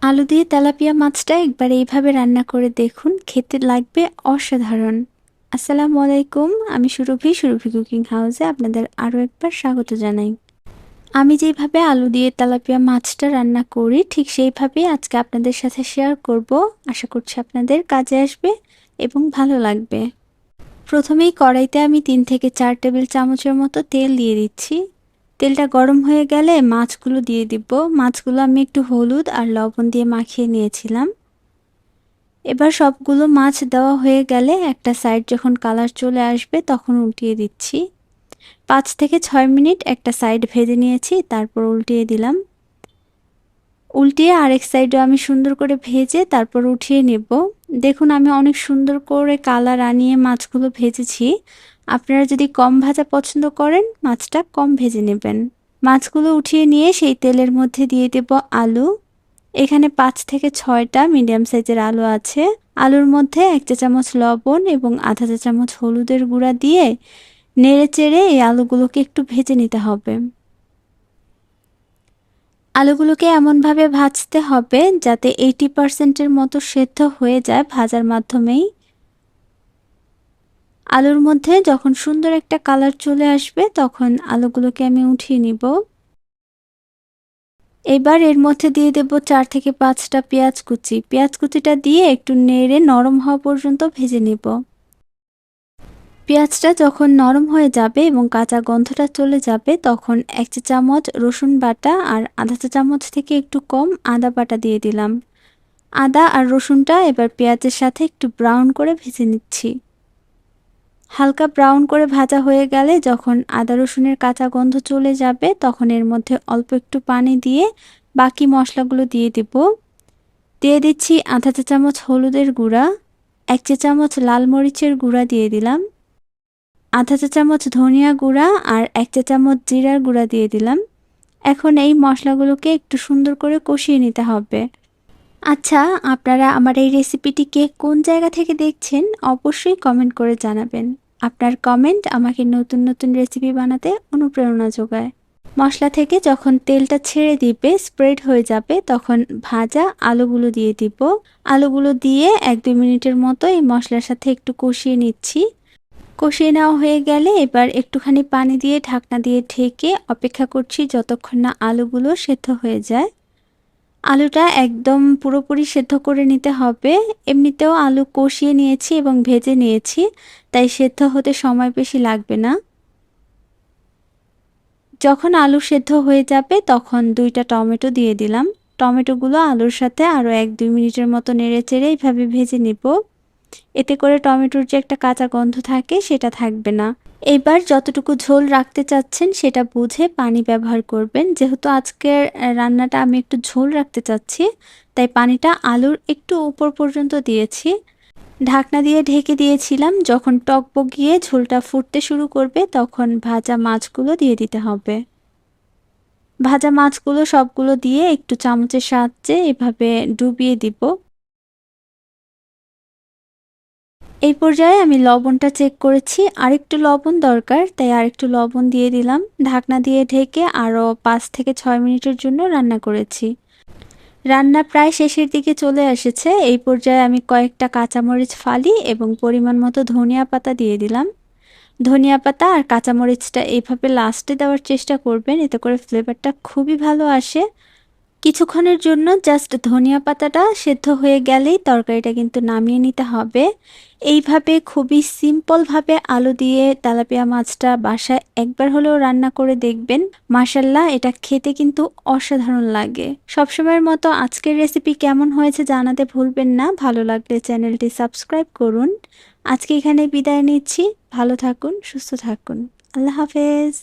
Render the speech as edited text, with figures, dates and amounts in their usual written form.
আলু দিয়ে তেলাপিয়া মাছটা একবার এইভাবে রান্না করে দেখুন, খেতে লাগবে অসাধারণ। আসসালামু আলাইকুম, আমি সুরভি কুকিং হাউসে আপনাদের আরও একবার স্বাগত জানাই। আমি যেইভাবে আলু দিয়ে তেলাপিয়া মাছটা রান্না করি ঠিক সেইভাবেই আজকে আপনাদের সাথে শেয়ার করব। আশা করছি আপনাদের কাজে আসবে এবং ভালো লাগবে। প্রথমেই কড়াইতে আমি 3 থেকে 4 টেবিল চামচের মতো তেল দিয়ে দিচ্ছি। তেলটা গরম হয়ে গেলে মাছগুলো দিয়ে দিব। মাছগুলো আমি একটু হলুদ আর লবণ দিয়ে মাখিয়ে নিয়েছিলাম। এবার সবগুলো মাছ দেওয়া হয়ে গেলে একটা সাইড যখন কালার চলে আসবে তখন উল্টিয়ে দিচ্ছি। 5 থেকে 6 মিনিট একটা সাইড ভেজে নিয়েছি, তারপর উল্টিয়ে দিলাম। উল্টিয়ে আরেক সাইডও আমি সুন্দর করে ভেজে তারপর উঠিয়ে নেব। দেখুন আমি অনেক সুন্দর করে কালার আনিয়ে মাছগুলো ভেজেছি। আপনারা যদি কম ভাজা পছন্দ করেন মাছটা কম ভেজে নেবেন। মাছগুলো উঠিয়ে নিয়ে সেই তেলের মধ্যে দিয়ে দেব আলু। এখানে 5 থেকে 6টা মিডিয়াম সাইজের আলু আছে। আলুর মধ্যে 1 চা চামচ লবণ এবং আধা চা চামচ হলুদের গুঁড়া দিয়ে নেড়ে চেড়ে এই আলুগুলোকে একটু ভেজে নিতে হবে। আলুগুলোকে এমনভাবে ভাজতে হবে যাতে 80%-এর মতো সেদ্ধ হয়ে যায় ভাজার মাধ্যমেই। আলুর মধ্যে যখন সুন্দর একটা কালার চলে আসবে তখন আলুগুলোকে আমি উঠিয়ে নিব। এবার এর মধ্যে দিয়ে দেব 4 থেকে 5টা পেঁয়াজ কুচি। পেঁয়াজ কুচিটা দিয়ে একটু নেড়ে নরম হওয়া পর্যন্ত ভেজে নিব। পেঁয়াজটা যখন নরম হয়ে যাবে এবং কাঁচা গন্ধটা চলে যাবে তখন 1 চা চামচ রসুন বাটা আর আধা চা চামচ থেকে একটু কম আদা বাটা দিয়ে দিলাম। আদা আর রসুনটা এবার পেঁয়াজের সাথে একটু ব্রাউন করে ভেজে নিচ্ছি। হালকা ব্রাউন করে ভাজা হয়ে গেলে যখন আদা রসুনের কাঁচা গন্ধ চলে যাবে তখন এর মধ্যে অল্প একটু পানি দিয়ে বাকি মশলাগুলো দিয়ে দেব। দিয়ে দিচ্ছি আধা চা চামচ হলুদের গুঁড়া, 1 চা চামচ লাল মরিচের গুঁড়া দিয়ে দিলাম, আধা চা চামচ ধনিয়া গুঁড়া আর 1 চা চামচ জিরার গুঁড়া দিয়ে দিলাম। এখন এই মশলাগুলোকে একটু সুন্দর করে কষিয়ে নিতে হবে। আচ্ছা, আপনারা আমার এই রেসিপিটিকে কোন জায়গা থেকে দেখছেন অবশ্যই কমেন্ট করে জানাবেন। আপনার কমেন্ট আমাকে নতুন নতুন রেসিপি বানাতে অনুপ্রেরণা যোগায়। মশলা থেকে যখন তেলটা ছেড়ে দিবে, স্প্রেড হয়ে যাবে, তখন ভাজা আলুগুলো দিয়ে দিব। আলুগুলো দিয়ে 1-2 মিনিটের মতো এই মশলার সাথে একটু কষিয়ে নিচ্ছি। কষিয়ে নেওয়া হয়ে গেলে এবার একটুখানি পানি দিয়ে ঢাকনা দিয়ে ঢেকে অপেক্ষা করছি যতক্ষণ না আলুগুলো সেদ্ধ হয়ে যায়। আলুটা একদম পুরোপুরি সেদ্ধ করে নিতে হবে। এমনিতেও আলু কষিয়ে নিয়েছি এবং ভেজে নিয়েছি, তাই সেদ্ধ হতে সময় বেশি লাগবে না। যখন আলু সেদ্ধ হয়ে যাবে তখন 2টা টমেটো দিয়ে দিলাম। টমেটোগুলো আলুর সাথে আরও 1-2 মিনিটের মতো নেড়েচেড়ে এইভাবে ভেজে নিব। এতে করে টমেটোর যে একটা কাঁচা গন্ধ থাকে সেটা থাকবে না। এবার যতটুকু ঝোল রাখতে চাচ্ছেন সেটা বুঝে পানি ব্যবহার করবেন। যেহেতু আজকের রান্নাটা আমি একটু ঝোল রাখতে চাচ্ছি, তাই পানিটা আলুর একটু উপর পর্যন্ত দিয়েছি। ঢাকনা দিয়ে ঢেকে দিয়েছিলাম। যখন টকবগিয়ে ঝোলটা ফুটতে শুরু করবে তখন ভাজা মাছগুলো দিয়ে দিতে হবে। ভাজা মাছগুলো সবগুলো দিয়ে একটু চামচের সাহায্যে এভাবে ডুবিয়ে দিব। এই পর্যায়ে আমি লবণটা চেক করেছি, আরেকটু লবণ দরকার, তাই আরেকটু লবণ দিয়ে দিলাম। ঢাকনা দিয়ে ঢেকে আরও 5 থেকে 6 মিনিটের জন্য রান্না করেছি। রান্না প্রায় শেষের দিকে চলে এসেছে। এই পর্যায়ে আমি কয়েকটা কাঁচামরিচ ফালি এবং পরিমাণ মতো ধনিয়া পাতা দিয়ে দিলাম। ধনিয়া পাতা আর কাঁচামরিচটা এইভাবে লাস্টে দেওয়ার চেষ্টা করবেন, এতে করে ফ্লেভারটা খুবই ভালো আসে। কিছুক্ষণের জন্য জাস্ট ধনিয়া পাতাটা সেদ্ধ হয়ে গেলেই তরকারিটা কিন্তু নামিয়ে নিতে হবে। এইভাবে খুবই সিম্পলভাবে আলু দিয়ে তেলাপিয়া মাছটা বাসায় একবার হলেও রান্না করে দেখবেন। মাশাল্লাহ, এটা খেতে কিন্তু অসাধারণ লাগে। সবসময়ের মতো আজকের রেসিপি কেমন হয়েছে জানাতে ভুলবেন না। ভালো লাগলে চ্যানেলটি সাবস্ক্রাইব করুন। আজকে এখানে বিদায় নিচ্ছি। ভালো থাকুন, সুস্থ থাকুন। আল্লাহ হাফেজ।